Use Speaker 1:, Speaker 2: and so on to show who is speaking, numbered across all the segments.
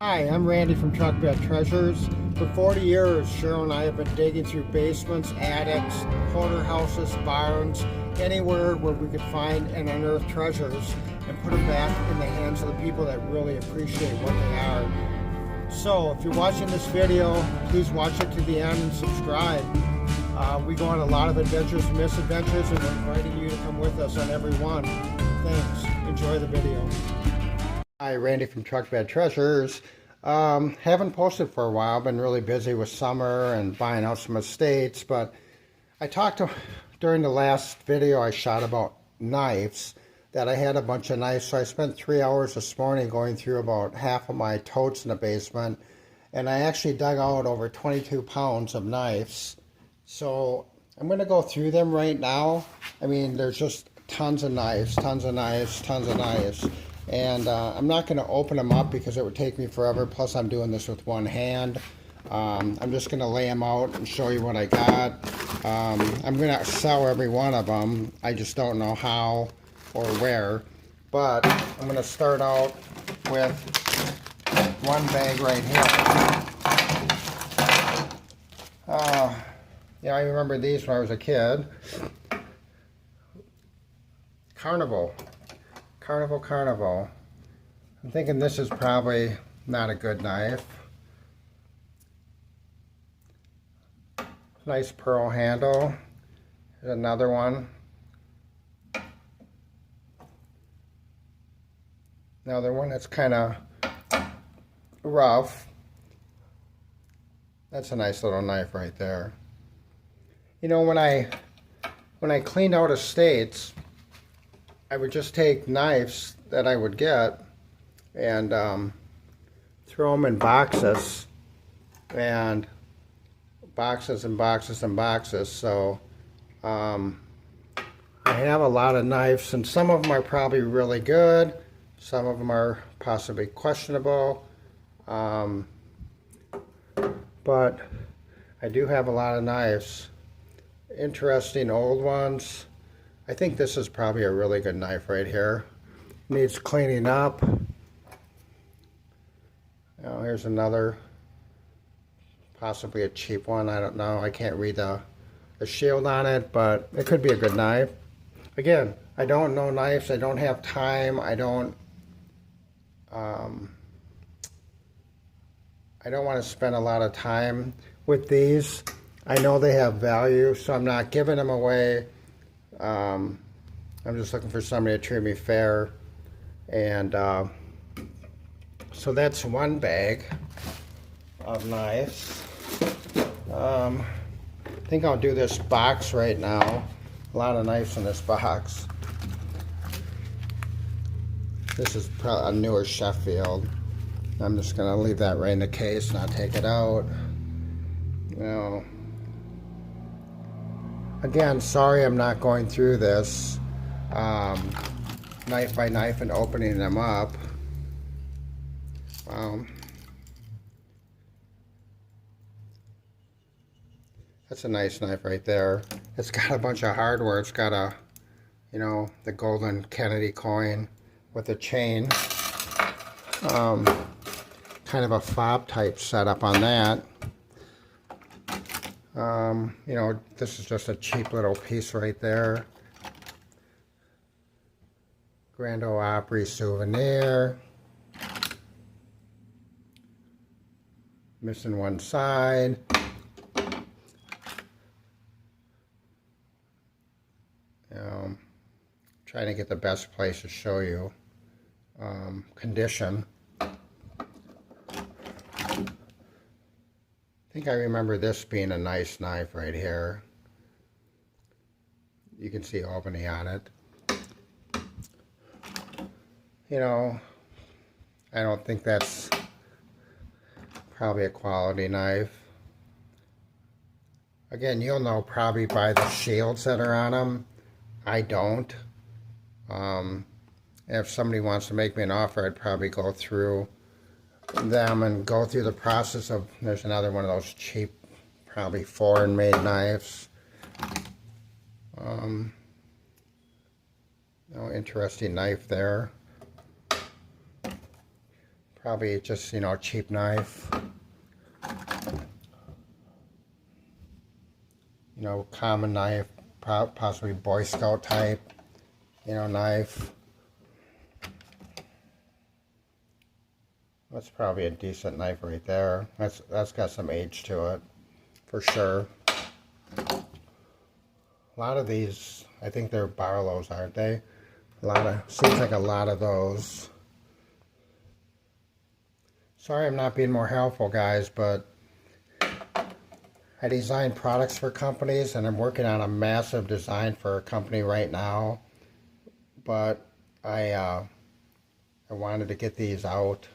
Speaker 1: Hi, I'm Randy from Truck Bed Treasures. For 40 years, Cheryl and I have been digging through basements, attics, porterhouses, barns, anywhere where we could find and unearth treasures and put them back in the hands of the people that really appreciate what they are. So, if you're watching this video, please watch it to the end and subscribe. We go on a lot of adventures and misadventures, and we're inviting you to come with us on every one. Thanks. Enjoy the video. Hi, Randy from Truck Bed Treasures. Haven't posted for a while. Been really busy with summer and buying out some estates, but I talked during the last video I shot about knives, that I had a bunch of knives, so I spent 3 hours this morning going through about half of my totes in the basement, and I actually dug out over 22 pounds of knives. So I'm going to go through them right now. I mean, there's just tons of knives, tons of knives, tons of knives. And I'm not going to open them up because it would take me forever. Plus, I'm doing this with one hand. I'm just going to lay them out and show you what I got. I'm going to sell every one of them. I just don't know how or where. But I'm going to start out with one bag right here. Yeah, I remember these when I was a kid. Carnival. I'm thinking this is probably not a good knife. Nice pearl handle. Here's another one. Another one that's kind of rough. That's a nice little knife right there. You know, when I cleaned out estates, I would just take knives that I would get and throw them in boxes, and boxes and boxes and boxes. So I have a lot of knives, and some of them are probably really good, some of them are possibly questionable, but I do have a lot of knives. Interesting old ones. I think this is probably a really good knife right here. Needs cleaning up. Oh, here's another, possibly a cheap one. I don't know. I can't read the shield on it, but it could be a good knife. Again, I don't know knives. I don't have time. I don't want to spend a lot of time with these. I know they have value, so I'm not giving them away. I'm just looking for somebody to treat me fair. And so that's one bag of knives. I think I'll do this box right now. A lot of knives in this box. This is probably a newer Sheffield. I'm just going to leave that right in the case, not take it out. You know, again, sorry I'm not going through this knife by knife and opening them up. That's a nice knife right there. It's got a bunch of hardware. It's got a, you know, the golden Kennedy coin with a chain. Kind of a fob type setup on that. You know, this is just a cheap little piece right there. Grand Ole Opry souvenir. Missing one side. Trying to get the best place to show you condition. I think I remember this being a nice knife right here. You can see Albany on it. You know, I don't think that's probably a quality knife. Again, you'll know probably by the shields that are on them. I don't. If somebody wants to make me an offer, I'd probably go through them and go through the process of, there's another one of those cheap, probably foreign made knives. Oh, interesting knife there. Probably just, you know, cheap knife. You know, common knife, possibly Boy Scout type, you know, knife. That's probably a decent knife right there. That's got some age to it, for sure. A lot of these, I think they're Barlows, aren't they? Seems like a lot of those. Sorry I'm not being more helpful, guys, but I design products for companies, and I'm working on a massive design for a company right now. But I wanted to get these out.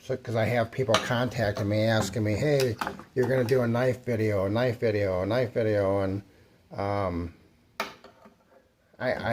Speaker 1: Because I have people contacting me, asking me, hey, you're going to do a knife video, and I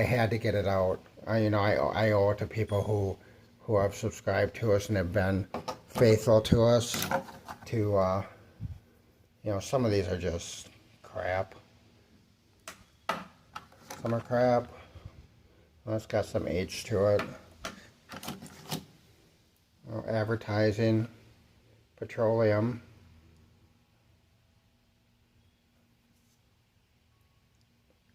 Speaker 1: had to get it out. I owe it to people who have subscribed to us and have been faithful to us. You know, some of these are just crap. Some are crap. Well, it's got some age to it. Advertising, petroleum,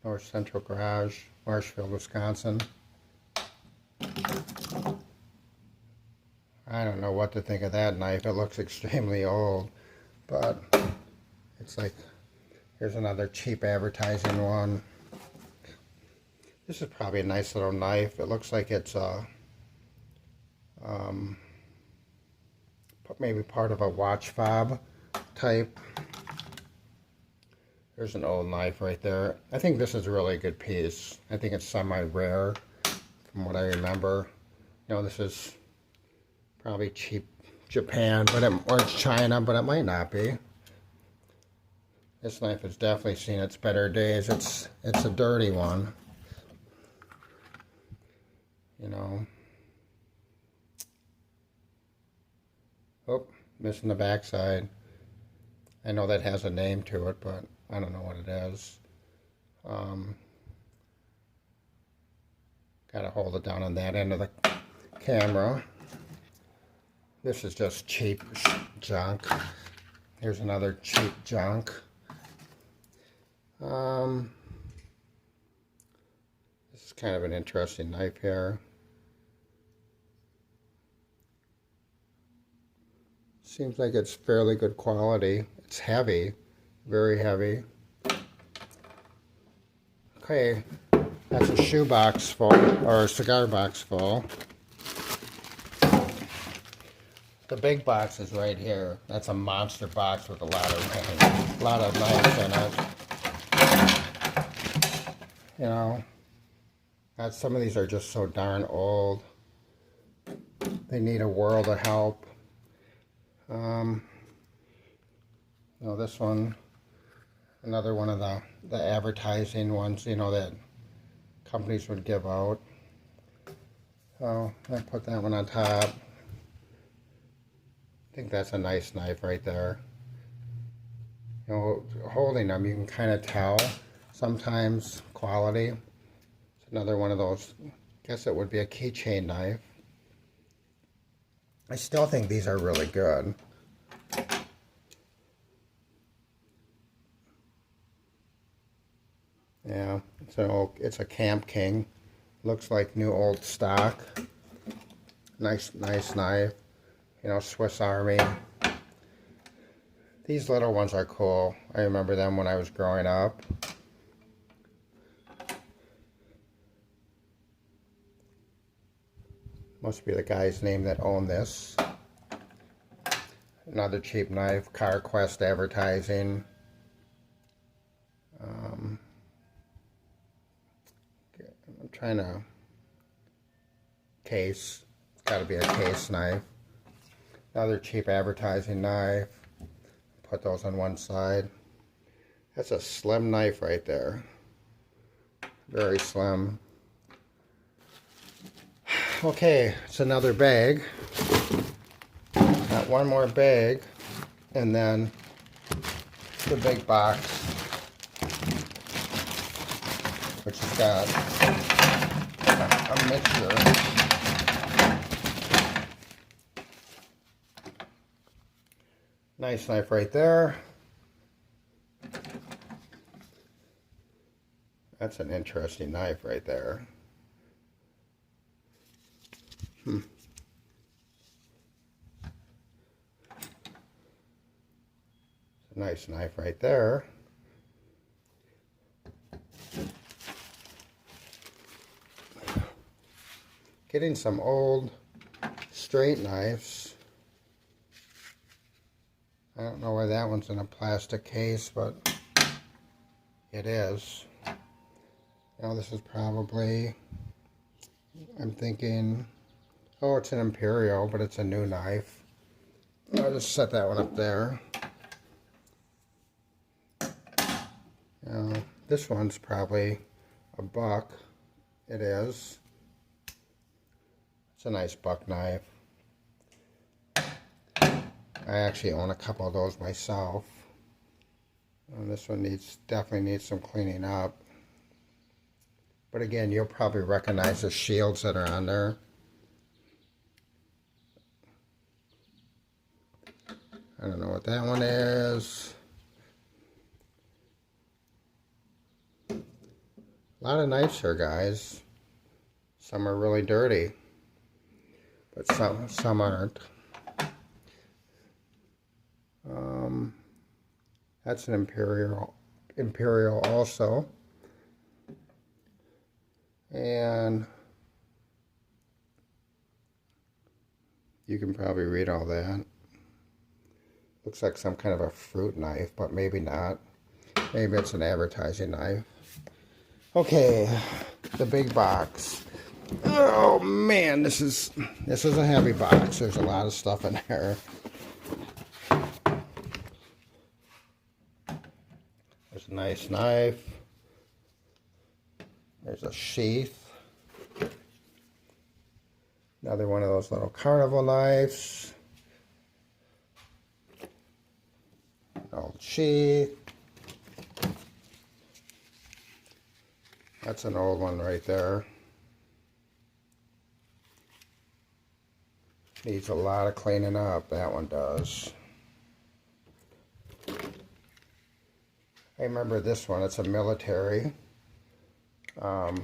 Speaker 1: North Central Garage, Marshfield, Wisconsin. I don't know what to think of that knife. It looks extremely old, but it's like, here's another cheap advertising one. This is probably a nice little knife. It looks like it's maybe part of a watch fob type. There's an old knife right there. I think this is a really good piece. I think it's semi-rare from what I remember. You know, this is probably cheap Japan, or China, but it might not be. This knife has definitely seen its better days. It's a dirty one. You know. Oh, missing the backside. I know that has a name to it, but I don't know what it is. Gotta hold it down on that end of the camera. This is just cheap junk. Here's another cheap junk. This is kind of an interesting knife here. Seems like it's fairly good quality. It's heavy, very heavy. Okay, that's a shoe box full, or a cigar box full. The big box is right here. That's a monster box with a lot of knives in it. You know, some of these are just so darn old. They need a world of help. You know, this one, another one of the advertising ones, you know, that companies would give out. So I put that one on top. I think that's a nice knife right there. You know, holding them, you can kind of tell sometimes quality. It's another one of those, I guess it would be a keychain knife. I still think these are really good. Yeah, it's a Camp King. Looks like new old stock. Nice knife. You know, Swiss Army. These little ones are cool. I remember them when I was growing up. Must be the guy's name that owned this. Another cheap knife, CarQuest advertising. I'm trying to case. It's got to be a case knife. Another cheap advertising knife. Put those on one side. That's a slim knife right there. Very slim. Okay, it's another bag. Got one more bag, and then the big box, which has got a mixture Nice knife right there. That's an interesting knife right there. It's a nice knife right there. Getting some old straight knives. I don't know why that one's in a plastic case, but it is. Now this is probably, I'm thinking, oh, it's an Imperial, but it's a new knife. I'll just set that one up there. Now, this one's probably a buck. It is. It's a nice buck knife. I actually own a couple of those myself. And this one definitely needs some cleaning up. But again, you'll probably recognize the shields that are on there. I don't know what that one is. A lot of knives here, guys. Some are really dirty, but some aren't. That's an Imperial also. And you can probably read all that. Looks like some kind of a fruit knife, but maybe not. Maybe it's an advertising knife. Okay, the big box. Oh man, this is a heavy box. There's a lot of stuff in there. There's a nice knife. There's a sheath. Another one of those little carnival knives. Old sheath. That's an old one right there. Needs a lot of cleaning up. That one does. I remember this one. It's a military. Got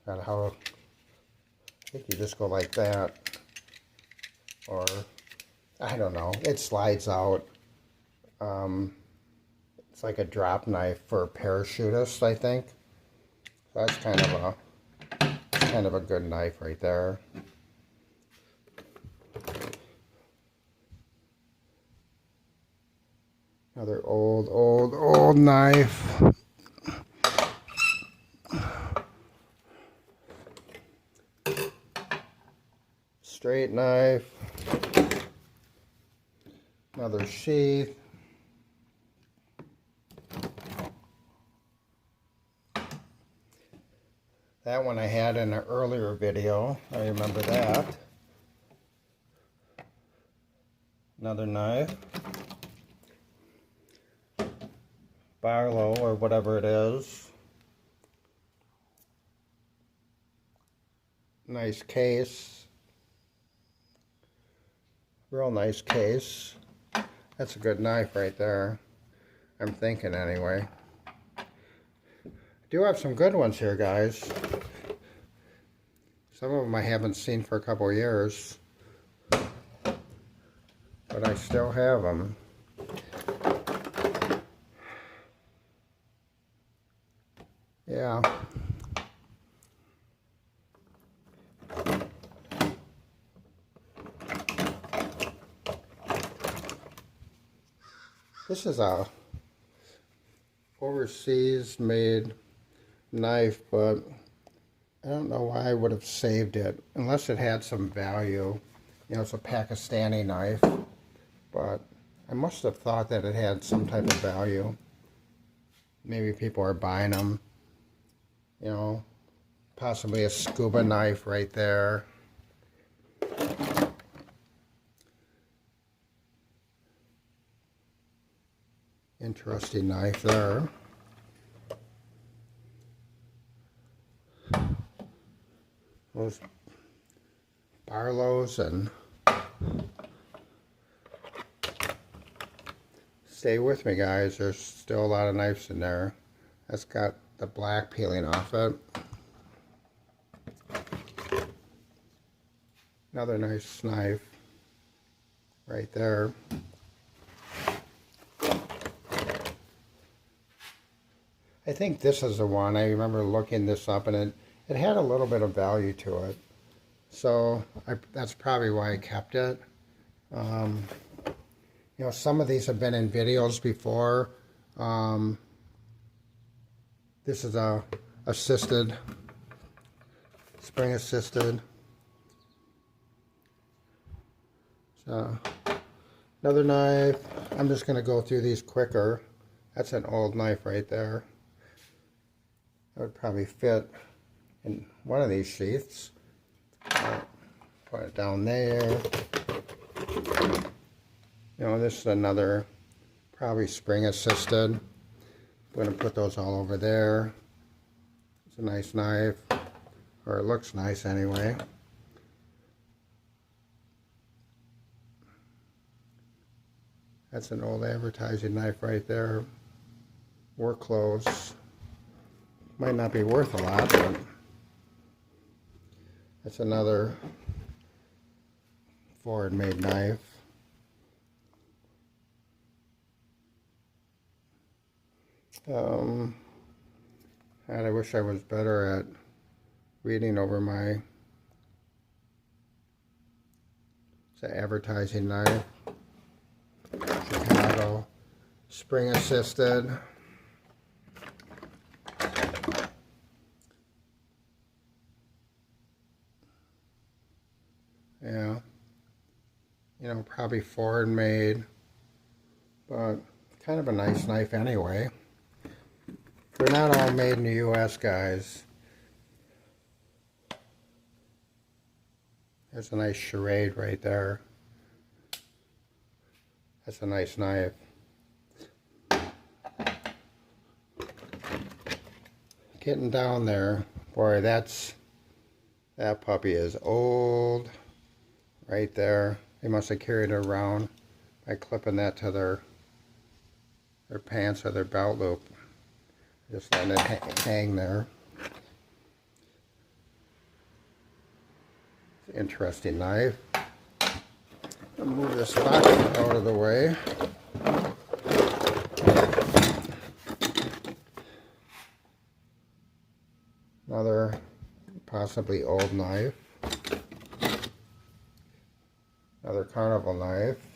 Speaker 1: how I think you just go like that, or I don't know. It slides out. It's like a drop knife for parachutists, I think. So that's kind of a good knife right there. Another old knife. Straight knife. Another sheath. That one I had in an earlier video. I remember that. Another knife. Barlow or whatever it is. Nice case. Real nice case. That's a good knife right there. I'm thinking anyway. Do have some good ones here, guys. Some of them I haven't seen for a couple of years, but I still have them. Yeah. This is a overseas made knife, but I don't know why I would have saved it unless it had some value. You know, it's a Pakistani knife, but I must have thought that it had some type of value. Maybe people are buying them. You know, possibly a scuba knife right there. Interesting knife there. Those Barlows and Stay with me, guys. There's still a lot of knives in there. That's got the black peeling off it. Another nice knife right there. I think this is the one. I remember looking this up, and it had a little bit of value to it. So that's probably why I kept it. You know, some of these have been in videos before. This is a assisted, spring assisted. So another knife. I'm just going to go through these quicker. That's an old knife right there. That would probably fit in one of these sheaths. Put it down there. You know, this is another, probably spring assisted. I'm going to put those all over there. It's a nice knife, or it looks nice anyway. That's an old advertising knife right there. Work clothes. Might not be worth a lot, but that's another foreign-made knife. And I wish I was better at reading over my. It's an advertising knife. Chicago, spring assisted. Yeah, you know, probably foreign made, but kind of a nice knife anyway. They're not all made in the US, guys. There's a nice charade right there. That's a nice knife. Getting down there. Boy, that puppy is old. Right there. They must have carried it around by clipping that to their pants or their belt loop. Just letting it hang there. It's an interesting knife. I'll move this box out of the way. Another possibly old knife. Another carnival knife.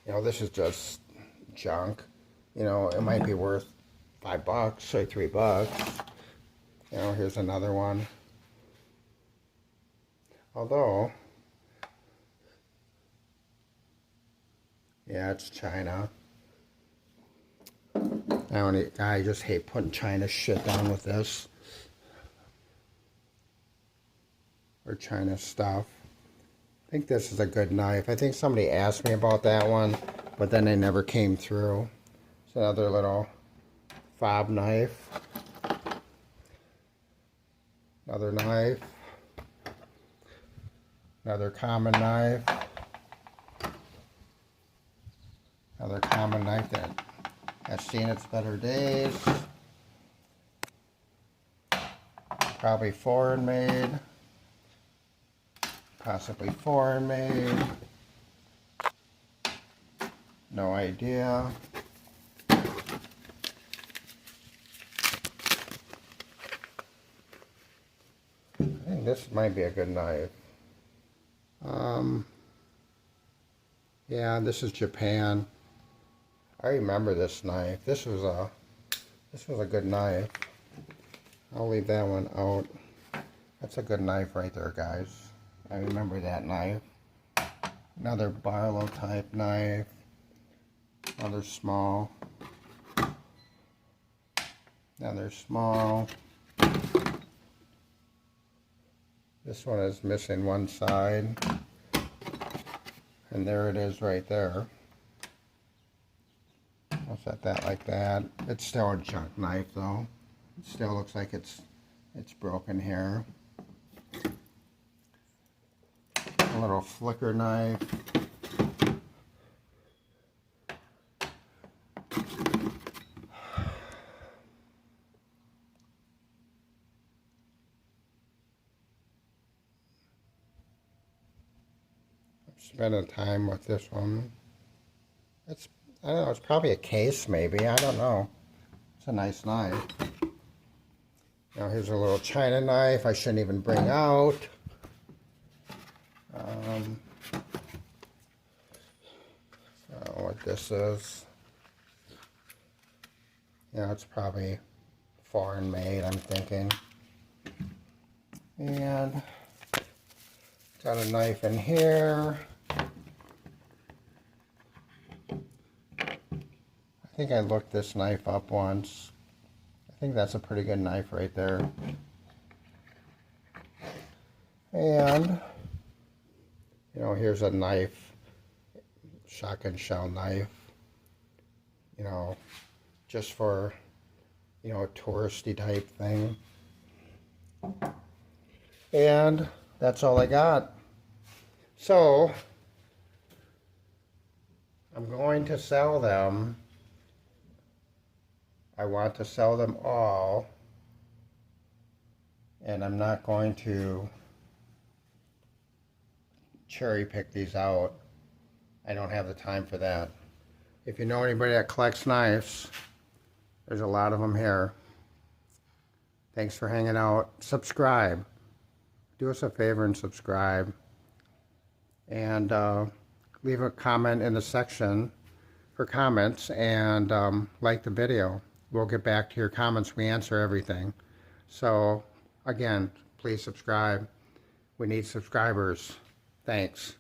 Speaker 1: You know, this is just junk. You know, it might be worth $5 or $3. You know, here's another one. Although, yeah, it's China. I just hate putting China shit down with this. Or China stuff. I think this is a good knife. I think somebody asked me about that one, but then they never came through. It's another little fob knife. Another knife. Another common knife. Another common knife that has seen its better days. Probably foreign made. Possibly foreign made. No idea. I think this might be a good knife. Yeah, this is Japan. I remember this knife. This was a good knife. I'll leave that one out. That's a good knife right there, guys. I remember that knife. Another Barlow type knife. Another small. Another small. This one is missing one side. And there it is right there. I'll set that like that. It's still a junk knife though. It still looks like it's broken here. A little flicker knife. spending time with this one. It's, I don't know, it's probably a case maybe, I don't know. It's a nice knife. Now here's a little China knife I shouldn't even bring out. I don't know what this is. Yeah, it's probably foreign made, I'm thinking. And got a knife in here. I think I looked this knife up once. I think that's a pretty good knife right there. And, you know, here's a knife, shotgun shell knife, you know, just for, you know, a touristy type thing. And that's all I got. So, I'm going to sell them. I want to sell them all. And I'm not going to cherry pick these out. I don't have the time for that. If you know anybody that collects knives, there's a lot of them here. Thanks for hanging out. Subscribe. Do us a favor and subscribe. And leave a comment in the section for comments, and like the video. We'll get back to your comments. We answer everything. So again, please subscribe. We need subscribers. Thanks.